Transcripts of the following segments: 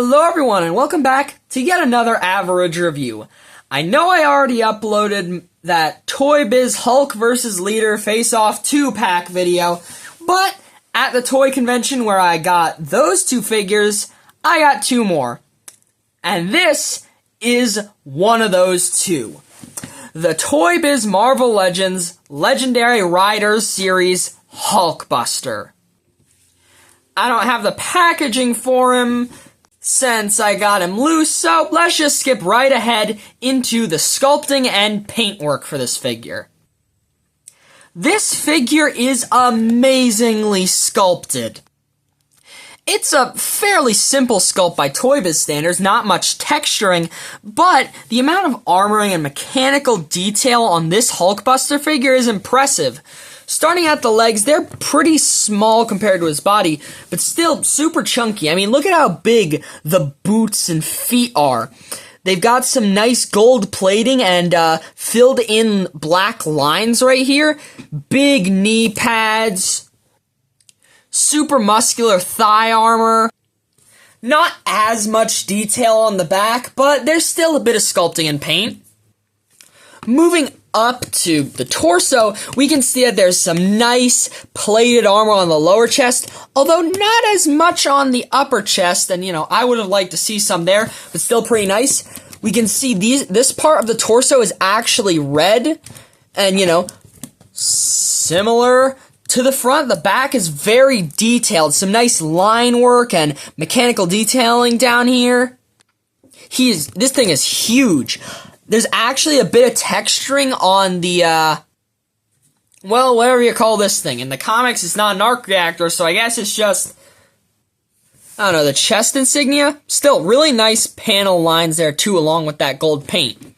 Hello everyone and welcome back to yet another average review. I know I already uploaded that Toybiz Hulk vs. Leader Face-Off 2-pack video, but at the toy convention where I got those two figures, I got two more. And this is one of those two. The Toybiz Marvel Legends Legendary Riders Series Hulkbuster. I don't have the packaging for him since I got him loose, so let's just skip right ahead into the sculpting and paintwork for this figure. This figure is amazingly sculpted. It's a fairly simple sculpt by Toybiz standards, not much texturing, but the amount of armoring and mechanical detail on this Hulkbuster figure is impressive. Starting at the legs, they're pretty small compared to his body, but still super chunky. I mean, look at how big the boots and feet are. They've got some nice gold plating and filled in black lines right here. Big knee pads. Super muscular thigh armor. Not as much detail on the back, but there's still a bit of sculpting and paint. Moving up to the torso, we can see that there's some nice plated armor on the lower chest, although not as much on the upper chest, and I would have liked to see some there, but still pretty nice. We can see this part of the torso is actually red, and similar to the front. The back is very detailed, some nice line work and mechanical detailing down here. This thing is huge. There's actually a bit of texturing on the, well, whatever you call this thing. In the comics, it's not an arc reactor, so I guess it's just, I don't know, the chest insignia? Still, really nice panel lines there, too, along with that gold paint.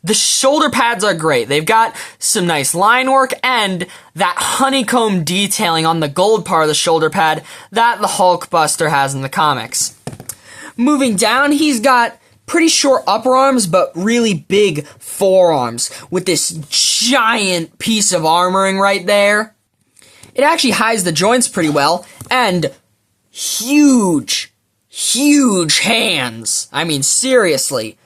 The shoulder pads are great. They've got some nice line work and that honeycomb detailing on the gold part of the shoulder pad that the Hulkbuster has in the comics. Moving down, he's got pretty short upper arms, but really big forearms with this giant piece of armoring right there. It actually hides the joints pretty well, and huge hands. I mean, seriously,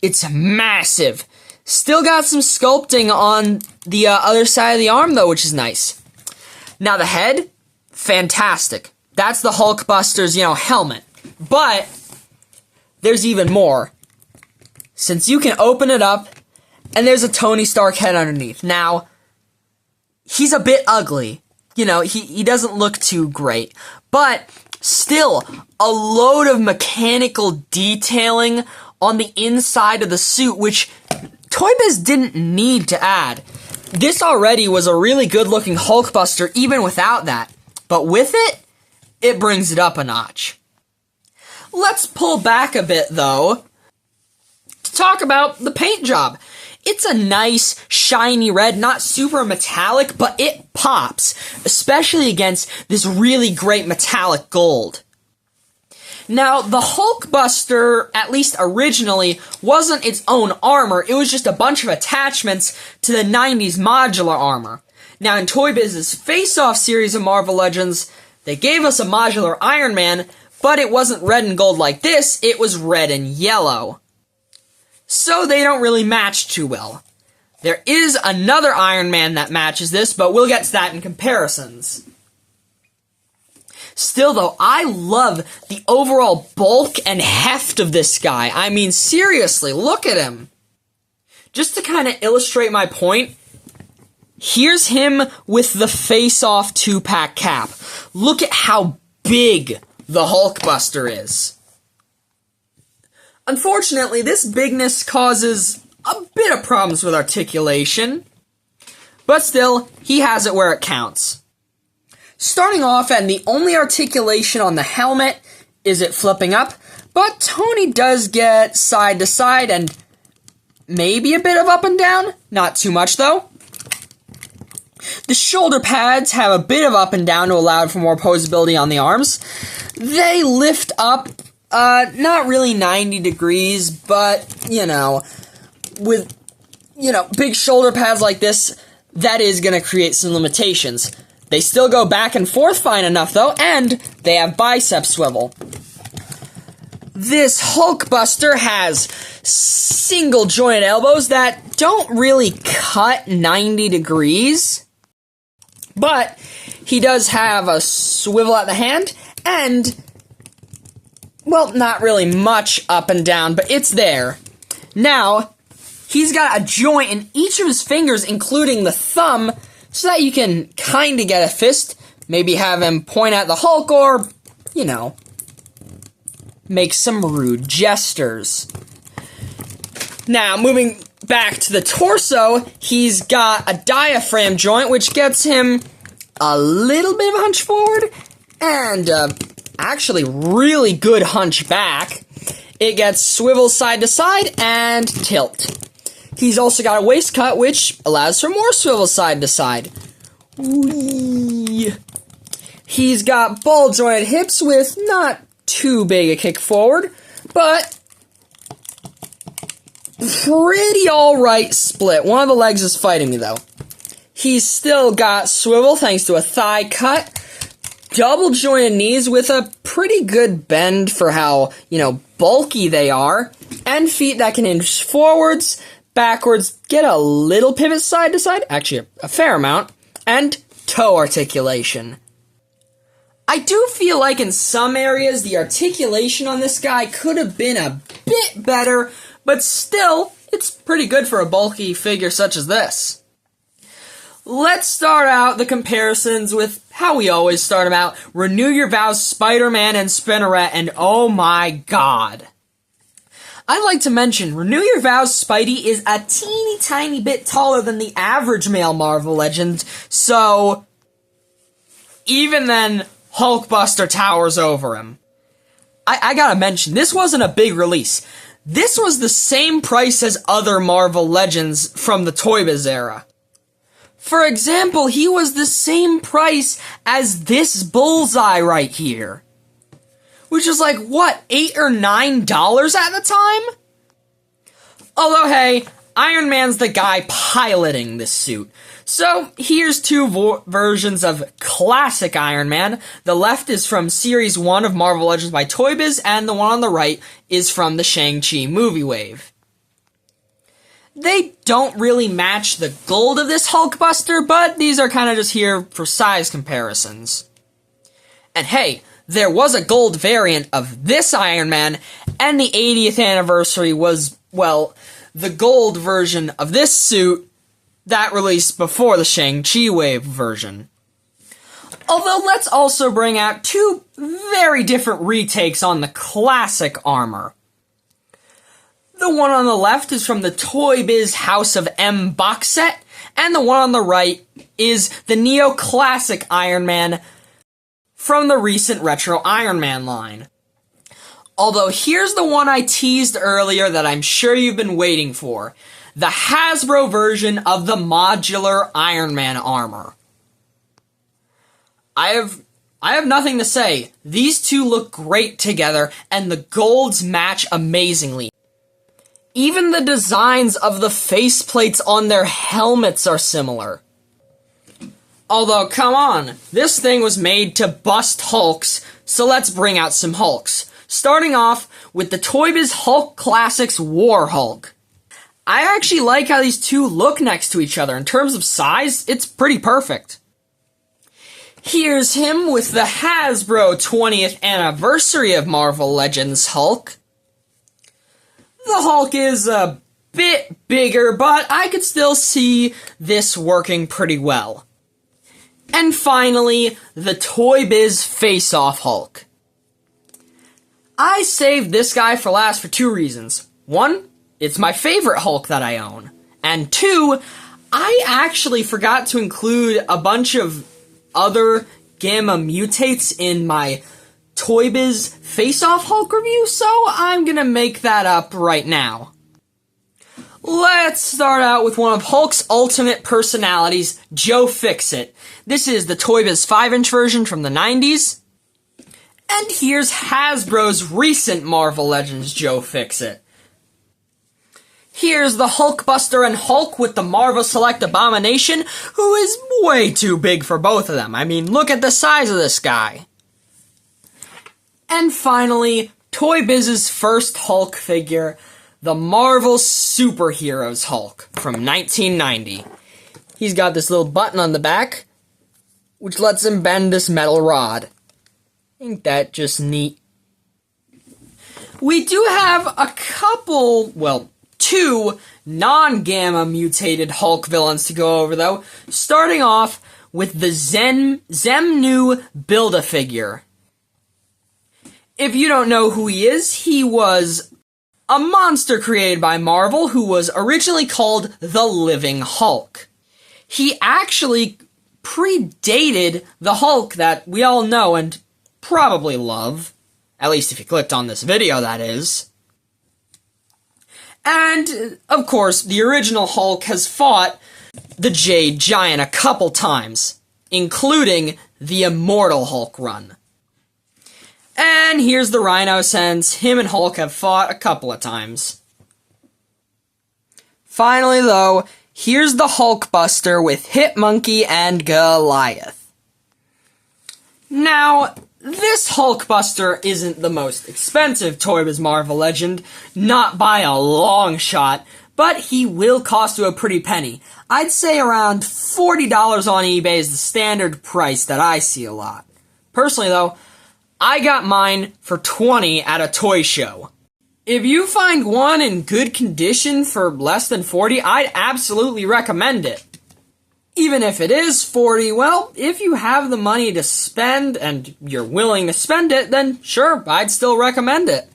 it's massive. Still got some sculpting on the other side of the arm, though, which is nice. Now, the head, fantastic. That's the Hulkbuster's, helmet. But there's even more, since you can open it up, and there's a Tony Stark head underneath. Now, he's a bit ugly. He doesn't look too great. But still, a load of mechanical detailing on the inside of the suit, which Toybiz didn't need to add. This already was a really good-looking Hulkbuster, even without that. But with it, it brings it up a notch. Let's pull back a bit, though, to talk about the paint job. It's a nice, shiny red, not super metallic, but it pops, especially against this really great metallic gold. Now, the Hulkbuster, at least originally, wasn't its own armor. It was just a bunch of attachments to the 90s modular armor. Now, in Toybiz's Face-Off series of Marvel Legends, they gave us a modular Iron Man, but it wasn't red and gold like this, it was red and yellow. So they don't really match too well. There is another Iron Man that matches this, but we'll get to that in comparisons. Still though, I love the overall bulk and heft of this guy. I mean, seriously, look at him. Just to kind of illustrate my point, here's him with the Face-Off 2-pack cap. Look at how big the Hulkbuster is. Unfortunately, this bigness causes a bit of problems with articulation, but still, he has it where it counts. Starting off, and the only articulation on the helmet is it flipping up, but Tony does get side to side and maybe a bit of up and down, not too much though. The shoulder pads have a bit of up and down to allow for more posability on the arms. They lift up, not really 90 degrees, but, with, big shoulder pads like this, that is going to create some limitations. They still go back and forth fine enough, though, and they have bicep swivel. This Hulkbuster has single jointed elbows that don't really cut 90 degrees, but he does have a swivel at the hand and, well, not really much up and down, but it's there. Now, he's got a joint in each of his fingers, including the thumb, so that you can kind of get a fist, maybe have him point at the Hulk, or, you know, make some rude gestures. Now, moving back to the torso, he's got a diaphragm joint, which gets him a little bit of a hunch forward, and actually really good hunch back. It gets swivel side to side and tilt. He's also got a waist cut, which allows for more swivel side to side. Whee! He's got ball jointed hips with not too big a kick forward, but pretty alright split. One of the legs is fighting me, though. He's still got swivel thanks to a thigh cut, double jointed knees with a pretty good bend for how, bulky they are, and feet that can hinge forwards, backwards, get a little pivot side to side, actually a fair amount, and toe articulation. I do feel like in some areas the articulation on this guy could have been a bit better, but still, it's pretty good for a bulky figure such as this. Let's start out the comparisons with how we always start them out. Renew Your Vows, Spider-Man and Spinneret, and oh my god. I'd like to mention, Renew Your Vows Spidey is a teeny tiny bit taller than the average male Marvel Legend, so even then, Hulkbuster towers over him. I gotta mention, this wasn't a big release. This was the same price as other Marvel Legends from the Toybiz era. For example, he was the same price as this Bullseye right here. Which is like, what, $8 or $9 at the time? Although, hey, Iron Man's the guy piloting this suit. So, here's two versions of classic Iron Man. The left is from Series 1 of Marvel Legends by Toybiz, and the one on the right is from the Shang-Chi movie wave. They don't really match the gold of this Hulkbuster, but these are kind of just here for size comparisons. And hey, there was a gold variant of this Iron Man, and the 80th anniversary was, well, the gold version of this suit that released before the Shang-Chi wave version. Although, let's also bring out two very different retakes on the classic armor. The one on the left is from the Toybiz House of M box set, and the one on the right is the neo-classic Iron Man from the recent retro Iron Man line. Although, here's the one I teased earlier that I'm sure you've been waiting for. The Hasbro version of the modular Iron Man armor. I have nothing to say. These two look great together, and the golds match amazingly. Even the designs of the faceplates on their helmets are similar. Although, come on, this thing was made to bust Hulks, so let's bring out some Hulks. Starting off with the Toybiz Hulk Classics War Hulk. I actually like how these two look next to each other. In terms of size, it's pretty perfect. Here's him with the Hasbro 20th anniversary of Marvel Legends Hulk. The Hulk is a bit bigger, but I could still see this working pretty well. And finally, the Toybiz Face-Off Hulk. I saved this guy for last for two reasons. One, it's my favorite Hulk that I own. And two, I actually forgot to include a bunch of other Gamma Mutates in my Toybiz Face-Off Hulk review, so I'm gonna make that up right now. Let's start out with one of Hulk's ultimate personalities, Joe Fixit. This is the Toybiz 5-inch version from the 90s. And here's Hasbro's recent Marvel Legends Joe Fixit. Here's the Hulkbuster and Hulk with the Marvel Select Abomination, who is way too big for both of them. I mean, look at the size of this guy. And finally, Toybiz's first Hulk figure, the Marvel Superheroes Hulk from 1990. He's got this little button on the back, which lets him bend this metal rod. Ain't that just neat? We do have a couple, well, 2 non-Gamma mutated Hulk villains to go over, though, starting off with the Zemnu Build-A-Figure. If you don't know who he was a monster created by Marvel who was originally called the Living Hulk. He actually predated the Hulk that we all know and probably love. At least if you clicked on this video, that is. And, of course, the original Hulk has fought the Jade Giant a couple times, including the Immortal Hulk run. And here's the Rhino, since him and Hulk have fought a couple of times. Finally, though, here's the Hulkbuster with Hitmonkey and Goliath. Now, this Hulkbuster isn't the most expensive Toybiz Marvel Legend, not by a long shot, but he will cost you a pretty penny. I'd say around $40 on eBay is the standard price that I see a lot. Personally, though, I got mine for $20 at a toy show. If you find one in good condition for less than $40, I'd absolutely recommend it. Even if it is $40, well, if you have the money to spend and you're willing to spend it, then sure, I'd still recommend it.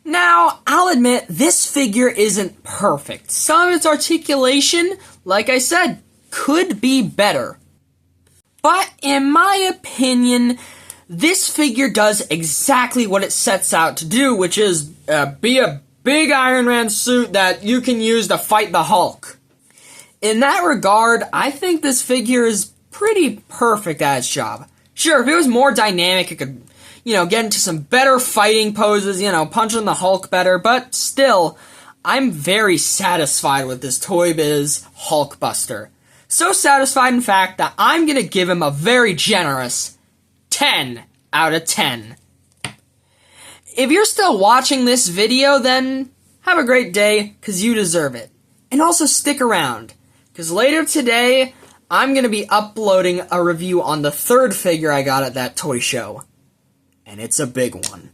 Now, I'll admit, this figure isn't perfect. Some of its articulation, like I said, could be better. But, in my opinion, this figure does exactly what it sets out to do, which is be a big Iron Man suit that you can use to fight the Hulk. In that regard, I think this figure is pretty perfect at its job. Sure, if it was more dynamic, it could, get into some better fighting poses, punching the Hulk better, but still, I'm very satisfied with this Toybiz Hulkbuster. So satisfied, in fact, that I'm gonna give him a very generous 10 out of 10. If you're still watching this video, then have a great day, because you deserve it. And also stick around, because later today, I'm gonna be uploading a review on the 3rd figure I got at that toy show. And it's a big one.